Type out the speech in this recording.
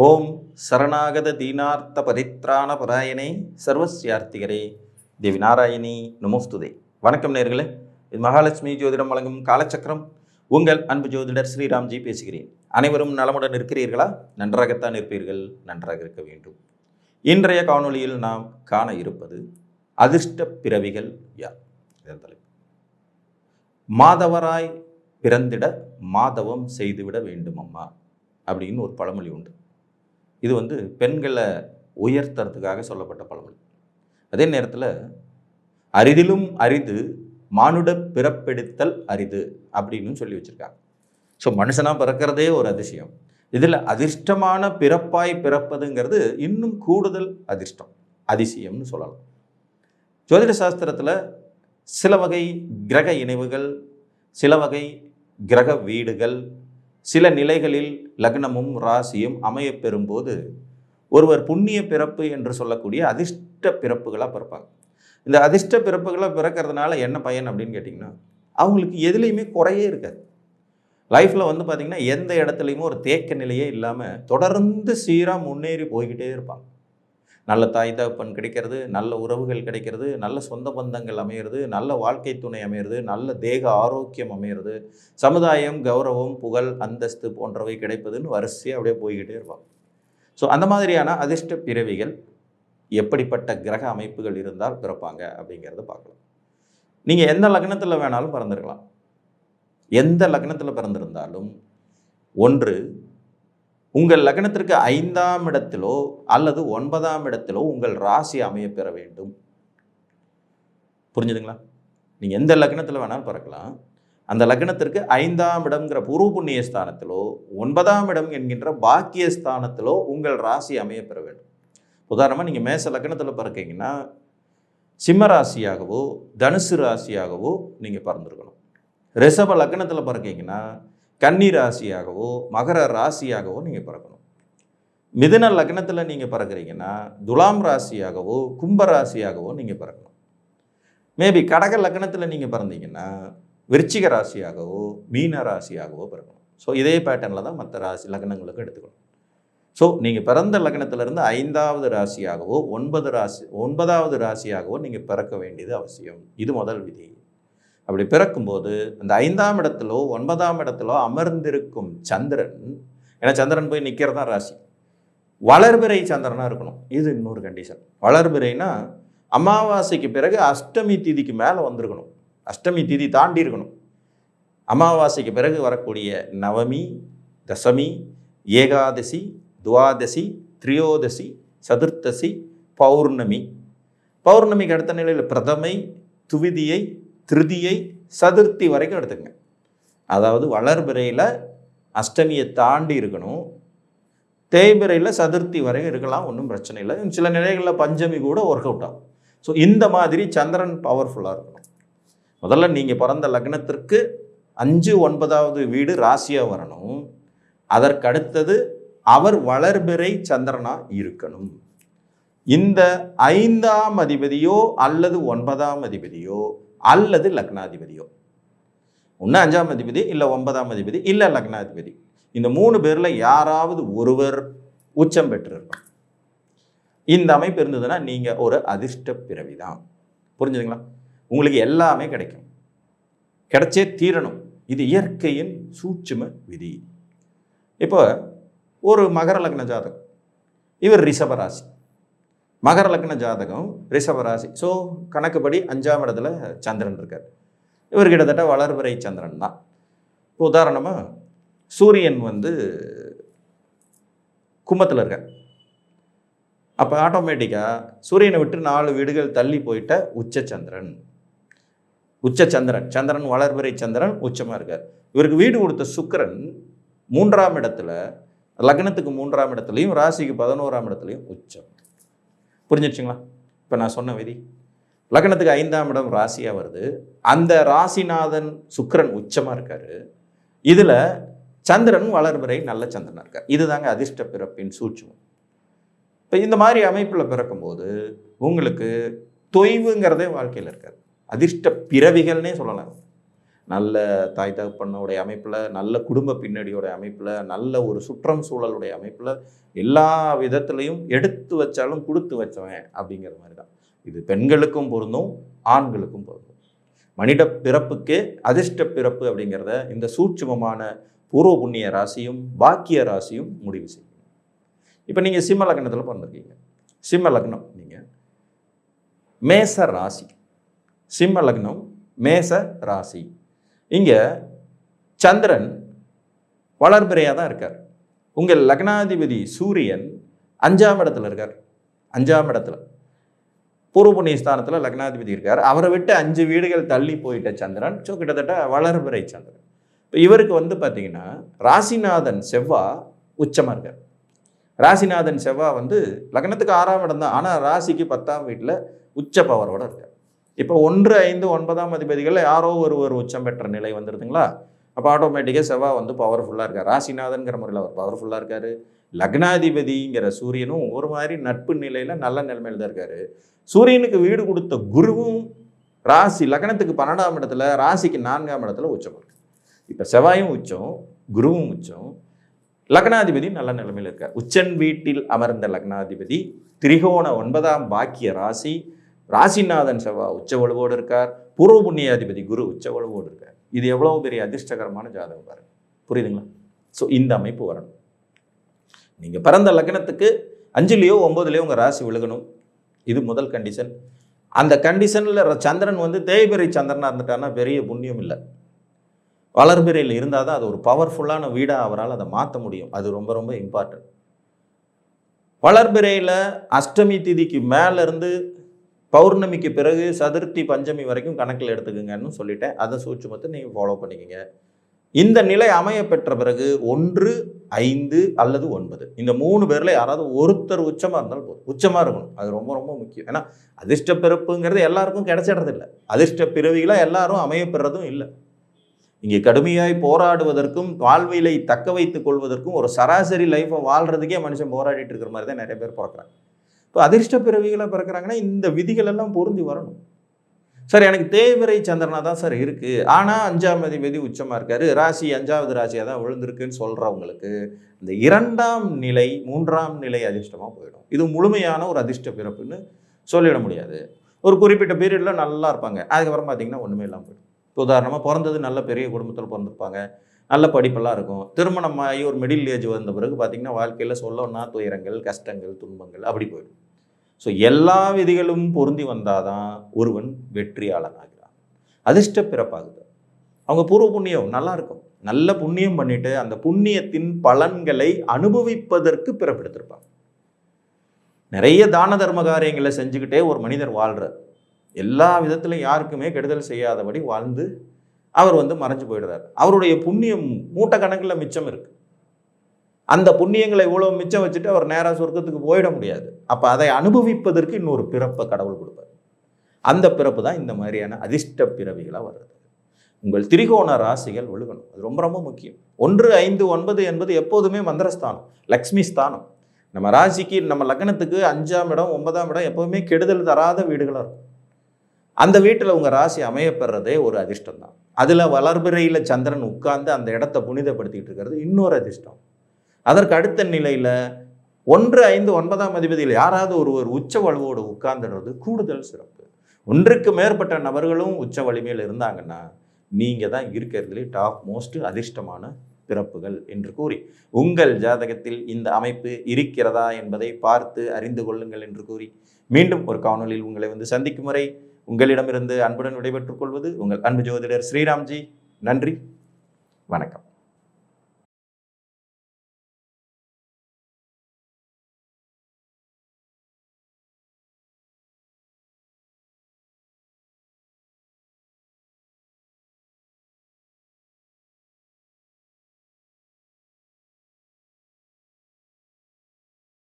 ஓம் சரணாகத தீனார்த்த பரித்ராண பராயணே சர்வஸ்யார்த்திகரே தேவி நாராயணி நமோஸ்துதே. வணக்கம் நேர்களே, இது மகாலட்சுமி ஜோதிடம் வழங்கும் காலச்சக்கரம். உங்கள் அன்பு ஜோதிடர் ஸ்ரீராம்ஜி பேசுகிறேன். அனைவரும் நலமுடன் இருக்கிறீர்களா? நன்றாகத்தான் இருப்பீர்கள், நன்றாக இருக்க வேண்டும். இன்றைய காணொளியில் நாம் காண இருப்பது அதிர்ஷ்ட பிறவிகள் யார்? இதன் தலைப்பு. மாதவராய் பிறந்திட மாதவம் செய்துவிட வேண்டும் அம்மா அப்படின்னு ஒரு பழமொழி உண்டு. இது பெண்களை உயர்த்துறதுக்காக சொல்லப்பட்ட பழமொழி. அதே நேரத்தில் அரிதிலும் அரிது மானுட பிறப்பெடுத்தல் அரிது அப்படின்னு சொல்லி வச்சுருக்காங்க. ஸோ மனுஷனாக பிறக்கிறதே ஒரு அதிசயம். இதில் அதிர்ஷ்டமான பிறப்பாய் பிறப்பதுங்கிறது இன்னும் கூடுதல் அதிசயம்னு சொல்லலாம். ஜோதிட சாஸ்திரத்தில் சில வகை கிரக இணைவுகள், சில வகை கிரக வீடுகள், சில நிலைகளில் லக்னமும் ராசியும் அமைய பெறும்போது ஒருவர் புண்ணிய பிறப்பு என்று சொல்லக்கூடிய அதிர்ஷ்ட பிறப்புகளாக பிறப்பாங்க. இந்த அதிர்ஷ்ட பிறப்புகளாக பிறக்கிறதுனால என்ன பயன் அப்படின்னு கேட்டிங்கன்னா, அவங்களுக்கு எதுலேயுமே குறையே இருக்காது. லைஃப்பில் பார்த்திங்கன்னா எந்த இடத்துலையுமே ஒரு தேக்க நிலையே இல்லாமல் தொடர்ந்து சீராக முன்னேறி போய்கிட்டே இருப்பாங்க. நல்ல தாய் தகப்பன் கிடைக்கிறது, நல்ல உறவுகள் கிடைக்கிறது, நல்ல சொந்த பந்தங்கள் அமையிறது, நல்ல வாழ்க்கை துணை அமையிறது, நல்ல தேக ஆரோக்கியம் அமையிறது, சமுதாயம், கௌரவம், புகழ், அந்தஸ்து போன்றவை கிடைப்பதுன்னு வரிசையாக அப்படியே போய்கிட்டே இருப்பாங்க. ஸோ அந்த மாதிரியான அதிர்ஷ்ட பிறவிகள் எப்படிப்பட்ட கிரக அமைப்புகள் இருந்தால் பிறப்பாங்க அப்படிங்கிறத பார்க்கலாம். நீங்கள் எந்த லக்னத்தில் வேணாலும் பிறந்திருக்கலாம். எந்த லக்னத்தில் பிறந்திருந்தாலும் ஒன்று உங்கள் லக்னத்திற்கு 5ஆம் இடத்திலோ அல்லது 9ஆம் இடத்திலோ உங்கள் ராசி அமைய பெற வேண்டும். புரிஞ்சுதுங்களா? நீங்கள் எந்த லக்னத்தில் வேணாலும் பிறக்கலாம். அந்த லக்னத்திற்கு 5ஆம் இடம்ங்கிற பூர்வ புண்ணிய ஸ்தானத்திலோ 9ஆம் இடம் என்கின்ற பாக்கிய ஸ்தானத்திலோ உங்கள் ராசி அமைய பெற வேண்டும். உதாரணமாக நீங்கள் மேச லக்னத்தில் பிறக்கீங்கன்னா சிம்ம ராசியாகவோ தனுசு ராசியாகவோ நீங்கள் பிறந்திருக்கணும். ரிஷப லக்னத்தில் பிறக்கீங்கன்னா கன்னி ராசியாகவோ மகர ராசியாகவோ நீங்கள் பிறக்கணும். மிதுன லக்னத்தில் நீங்கள் பிறக்கிறீங்கன்னா துலாம் ராசியாகவோ கும்ப ராசியாகவோ நீங்கள் பிறக்கணும். மேபி கடக லக்னத்தில் நீங்கள் பிறந்தீங்கன்னா விருச்சிக ராசியாகவோ மீன ராசியாகவோ பிறக்கணும். ஸோ இதே பேட்டர்னில் தான் மற்ற ராசி லக்னங்களுக்கு எடுத்துக்கணும். ஸோ நீங்கள் பிறந்த லக்னத்திலிருந்து 5ஆவது ராசியாகவோ 9ஆவது ராசியாகவோ நீங்கள் பிறக்க வேண்டியது அவசியம். இது முதல் விதி. அப்படி பிறக்கும்போது அந்த 5ஆம் இடத்திலோ 9ஆம் இடத்திலோ அமர்ந்திருக்கும் சந்திரன், ஏன்னா சந்திரன் போய் நிற்கிறதா ராசி, வளர்பிறை சந்திரனாக இருக்கணும். இது இன்னொரு கண்டிஷன். வளர்பிறைனா அமாவாசைக்கு பிறகு அஷ்டமி திதிக்கு மேலே வந்திருக்கணும். அஷ்டமி திதி தாண்டி இருக்கணும். அமாவாசைக்கு பிறகு வரக்கூடிய நவமி, தசமி, ஏகாதசி, துவாதசி, திரியோதசி, சதுர்த்தசி, பௌர்ணமி, பௌர்ணமிக்கு அடுத்த நிலையில் பிரதமை, துவிதியை, திருதியை, சதுர்த்தி வரைக்கும் எடுத்துக்கங்க. அதாவது வளர்பிறையில் அஷ்டமியை தாண்டி இருக்கணும். தேய்பிறையில் சதுர்த்தி வரைக்கும் இருக்கலாம், ஒன்றும் பிரச்சனை இல்லை. சில நிலைகளில் பஞ்சமி கூட ஒர்க் அவுட் ஆகும். ஸோ இந்த மாதிரி சந்திரன் பவர்ஃபுல்லாக இருக்கணும். முதல்ல நீங்கள் பிறந்த லக்னத்திற்கு 5, 9ஆவது வீடு ராசியாக வரணும். அதற்கு அடுத்தது அவர் வளர்பிறை சந்திரனாக இருக்கணும். இந்த 5ஆம் அதிபதியோ அல்லது 9ஆம் அதிபதியோ அல்லது லக்னாதிபதியோ, ஒன்று 5ஆம் அதிபதி இல்லை 9ஆம் அதிபதி இல்லை லக்னாதிபதி, இந்த 3 பேரில் யாராவது ஒருவர் உச்சம் பெற்றிருக்கும். இந்த அமைப்பு இருந்ததுன்னா நீங்கள் ஒரு அதிர்ஷ்ட பிறவி தான். புரிஞ்சுதுங்களா? உங்களுக்கு எல்லாமே கிடைக்கும், கிடைச்சே தீரணும். இது இயற்கையின் சூட்சும விதி. இப்போ ஒரு மகர லக்ன ஜாதகம், இவர் ரிஷபராசி. மகர லக்ன ஜாதகம் ரிஷபராசி. ஸோ கணக்குப்படி 5ஆம் இடத்துல சந்திரன் இருக்கார். இவர் கிட்டத்தட்ட வளர்பிறை சந்திரன் தான். இப்போ உதாரணமாக சூரியன் கும்பத்தில் இருக்கார். அப்போ ஆட்டோமேட்டிக்காக சூரியனை விட்டு 4 வீடுகள் தள்ளி போயிட்ட உச்சச்சந்திரன். சந்திரன் வளர்பிறை சந்திரன் உச்சமாக இருக்கார். இவருக்கு வீடு கொடுத்த சுக்கிரன் 3ஆம் இடத்துல, லக்னத்துக்கு 3ஆம் இடத்துலையும் ராசிக்கு 11ஆம் இடத்துலையும் உச்சம். புரிஞ்சிடுச்சுங்களா? இப்போ நான் சொன்ன விதி. லக்னத்துக்கு 5ஆம் இடம் ராசியாக வருது. அந்த ராசிநாதன் சுக்கிரன் உச்சமாக இருக்கார். இதில் சந்திரன் வளர்பிறை நல்ல சந்திரனாக இருக்கார். இதுதாங்க அதிர்ஷ்ட பிறப்பின் சூட்சுமம். இப்போ இந்த மாதிரி அமைப்பில் பிறக்கும்போது உங்களுக்கு தொய்வுங்கிறதே வாழ்க்கையில் இருக்காது. அதிர்ஷ்ட பிறவிகள்னே சொல்லலாம். நல்ல தாய் தகப்பனுடைய அமைப்பில், நல்ல குடும்ப பின்னணியோட அமைப்பில், நல்ல ஒரு சுற்றம் சூழலுடைய அமைப்பில், எல்லா விதத்துலையும் எடுத்து வச்சாலும் கொடுத்து வச்சவன் அப்படிங்கிற மாதிரி தான். இது பெண்களுக்கும் பொருந்தும், ஆண்களுக்கும் பொருந்தும். மனித பிறப்புக்கே அதிர்ஷ்ட பிறப்பு அப்படிங்கிறத இந்த சூட்சுமமான பூர்வ புண்ணிய ராசியும் பாக்கிய ராசியும் முடிவு செய்யும். இப்போ நீங்கள் சிம்ம லக்னத்தில் பிறந்திருக்கீங்க. சிம்ம லக்னம் நீங்கள் மேச ராசி. சிம்ம லக்னம் மேச ராசி. இங்கே சந்திரன் வளர்பிறையாக தான் இருக்கார். உங்கள் லக்னாதிபதி சூரியன் 5ஆம் இடத்துல இருக்கார். 5ஆம் இடத்துல பூர்வ புண்ணிய ஸ்தானத்தில் லக்னாதிபதி இருக்கார். அவரை விட்டு 5 வீடுகள் தள்ளி போயிட்ட சந்திரன். ஸோ கிட்டத்தட்ட வளர்பிறை சந்திரன். இப்போ இவருக்கு வந்து பார்த்தீங்கன்னா ராசிநாதன் செவ்வாய் உச்சமாக இருக்கார். ராசிநாதன் செவ்வாய் வந்து லக்னத்துக்கு 6ஆம் இடம் தான், ஆனால் ராசிக்கு 10ஆம் வீட்டில் உச்ச பவரோட இருக்கார். இப்போ 1, 5, 9ஆம் அதிபதிகள் யாரோ ஒரு உச்சம் பெற்ற நிலை வந்துடுதுங்களா? அப்போ ஆட்டோமேட்டிக்காக செவ்வாய் வந்து பவர்ஃபுல்லாக இருக்கார். ராசிநாதன்கிற முறையில் அவர் பவர்ஃபுல்லாக இருக்கார். லக்னாதிபதிங்கிற சூரியனும் ஒரு மாதிரி நட்பு நிலையில் நல்ல நிலைமையில் தான் இருக்கார். சூரியனுக்கு வீடு கொடுத்த குருவும் ராசி லக்னத்துக்கு 12ஆம் இடத்துல, ராசிக்கு 4ஆம் இடத்துல உச்சம் இருக்கு. இப்போ செவ்வாயும் உச்சம், குருவும் உச்சம், லக்னாதிபதி நல்ல நிலைமையில் இருக்கார். உச்சன் வீட்டில் அமர்ந்த லக்னாதிபதி திரிகோண 9ஆம் பாக்கிய ராசி, ராசிநாதன் செவ்வாய் உச்ச வலுவோடு இருக்கார். பூர்வ புண்ணியாதிபதி குரு உச்ச வலுவோடு இருக்கார். இது எவ்வளோ பெரிய அதிர்ஷ்டகரமான ஜாதகம் பாருங்க. புரியுதுங்களா? ஸோ இந்த அமைப்பு வரணும். நீங்கள் பிறந்த லக்னத்துக்கு 5லேயோ 9லேயோ உங்கள் ராசி விழுகணும். இது முதல் கண்டிஷன். அந்த கண்டிஷனில் சந்திரன் வந்து தேய்பிறை சந்திரனாக இருந்துட்டான்னா பெரிய புண்ணியம் இல்லை. வளர்பிறையில் இருந்தால் தான் அது ஒரு பவர்ஃபுல்லான வீடாக அவரால் அதை மாற்ற முடியும். அது ரொம்ப ரொம்ப இம்பார்ட்டன்ட். வளர்பிறையில் அஷ்டமி திதிக்கு மேலேருந்து பௌர்ணமிக்கு பிறகு சதுர்த்தி பஞ்சமி வரைக்கும் கணக்கில் எடுத்துக்கங்கன்னு சொல்லிட்டேன். அதை சூட்சுமத்தை நீங்கள் ஃபாலோ பண்ணிக்கங்க. இந்த நிலை அமைய பெற்ற பிறகு 1, 5 அல்லது 9 இந்த 3 பேரில் யாராவது ஒருத்தர் உச்சமாக இருந்தாலும் போதும். உச்சமாக இருக்கணும். அது ரொம்ப ரொம்ப முக்கியம். ஏன்னா அதிர்ஷ்ட பிறப்புங்கிறது எல்லாருக்கும் கிடைச்சிடுறது இல்லை. அதிர்ஷ்ட பிறவிகளாக எல்லாரும் அமைய பெறதும் இல்லை. இங்கே கடுமையாய் போராடுவதற்கும் வாழ்விலை தக்க வைத்துக் கொள்வதற்கும் ஒரு சராசரி லைஃப்பை வாழ்கிறதுக்கே மனுஷன் போராடிட்டு இருக்கிற மாதிரி தான் நிறைய பேர் பிறக்கிறாங்க. இப்போ அதிர்ஷ்ட பிறவிகளை பிறக்கிறாங்கன்னா இந்த விதிகள் எல்லாம் பொருந்தி வரணும். சார் எனக்கு தேய்பிறை சந்திரனா தான் சார் இருக்குது, ஆனால் 5ஆம் அதிபதி உச்சமாக இருக்காரு, ராசி 5வது ராசியாக தான் விழுந்திருக்குன்னு சொல்கிறவங்களுக்கு இந்த 2ஆம் நிலை 3ஆம் நிலை அதிர்ஷ்டமாக போயிடும். இது முழுமையான ஒரு அதிர்ஷ்ட பிறப்புன்னு சொல்லிட முடியாது. ஒரு குறிப்பிட்ட பீரியடில் நல்லா இருப்பாங்க, அதுக்கப்புறம் பார்த்தீங்கன்னா ஒன்றுமே இல்லாமல் போயிடும். இப்போ உதாரணமாக பிறந்தது நல்ல பெரிய குடும்பத்தில் பிறந்திருப்பாங்க, நல்ல படிப்பெல்லாம் இருக்கும். திருமணம் ஆகி ஒரு மிடில் ஏஜ் வந்த பிறகு பார்த்திங்கன்னா வாழ்க்கையில் சொல்லணும்னா துயரங்கள், கஷ்டங்கள், துன்பங்கள் அப்படி போயிடும். ஸோ எல்லா விதிகளும் பொருந்தி வந்தால் தான் ஒருவன் வெற்றியாளன் ஆகிறான், அதிர்ஷ்ட பிறப்பாகுது. அவங்க பூர்வ புண்ணியம் நல்லா இருக்கும், நல்ல புண்ணியம் பண்ணிட்டு அந்த புண்ணியத்தின் பலன்களை அனுபவிப்பதற்கு பிறப்பெடுத்திருப்பாங்க. நிறைய தான தர்ம காரியங்களை செஞ்சுக்கிட்டே ஒரு மனிதர் வாழ்கிறார். எல்லா விதத்திலும் யாருக்குமே கெடுதல் செய்யாதபடி வாழ்ந்து அவர் வந்து மறைஞ்சு போயிடுறார். அவருடைய புண்ணியம் மூட்டை கணக்கில் மிச்சம் இருக்கு. அந்த புண்ணியங்களை இவ்வளோ மிச்சம் வச்சுட்டு அவர் நேராக சொர்க்கத்துக்கு போயிட முடியாது. அப்போ அதை அனுபவிப்பதற்கு இன்னொரு பிறப்பை கடவுள் கொடுப்பார். அந்த பிறப்பு தான் இந்த மாதிரியான அதிர்ஷ்ட பிறவிகளாக வர்றது. உங்கள் திரிகோண ராசிகள் ஒழுகணும், அது ரொம்ப ரொம்ப முக்கியம். 1, 5, 9 என்பது எப்போதுமே மந்திரஸ்தானம், லக்ஷ்மி ஸ்தானம். நம்ம ராசிக்கு நம்ம லக்னத்துக்கு 5ஆம் இடம் 9ஆம் இடம் எப்போதுமே கெடுதல் தராத வீடுகளாக இருக்கும். அந்த வீட்டில் உங்கள் ராசி அமையப்படுறதே ஒரு அதிர்ஷ்டம் தான். அதில் வளர்பிறையில் சந்திரன் உட்கார்ந்து அந்த இடத்த புனிதப்படுத்திக்கிட்டு இருக்கிறது இன்னொரு அதிர்ஷ்டம். அதற்கு அடுத்த நிலையில் 1, 5, 9ஆம் அதிபதியில் யாராவது ஒருவர் உச்ச வலுவோடு உட்கார்ந்துடுறது கூடுதல் சிறப்பு. ஒன்றுக்கு மேற்பட்ட நபர்களும் உச்ச வலிமையில் இருந்தாங்கன்னா நீங்கள் தான் இருக்கிறதுலே டாப் மோஸ்ட் அதிர்ஷ்டமான பிறப்புகள் என்று கூறி உங்கள் ஜாதகத்தில் இந்த அமைப்பு இருக்கிறதா என்பதை பார்த்து அறிந்து கொள்ளுங்கள் என்று கூறி மீண்டும் ஒரு காணொலியில் உங்களை வந்து சந்திக்கும் வரை உங்களிடமிருந்து அன்புடன் விடைபெற்றுக் கொள்வது உங்கள் அன்பு ஜோதிடர் ஸ்ரீராம்ஜி. நன்றி, வணக்கம்.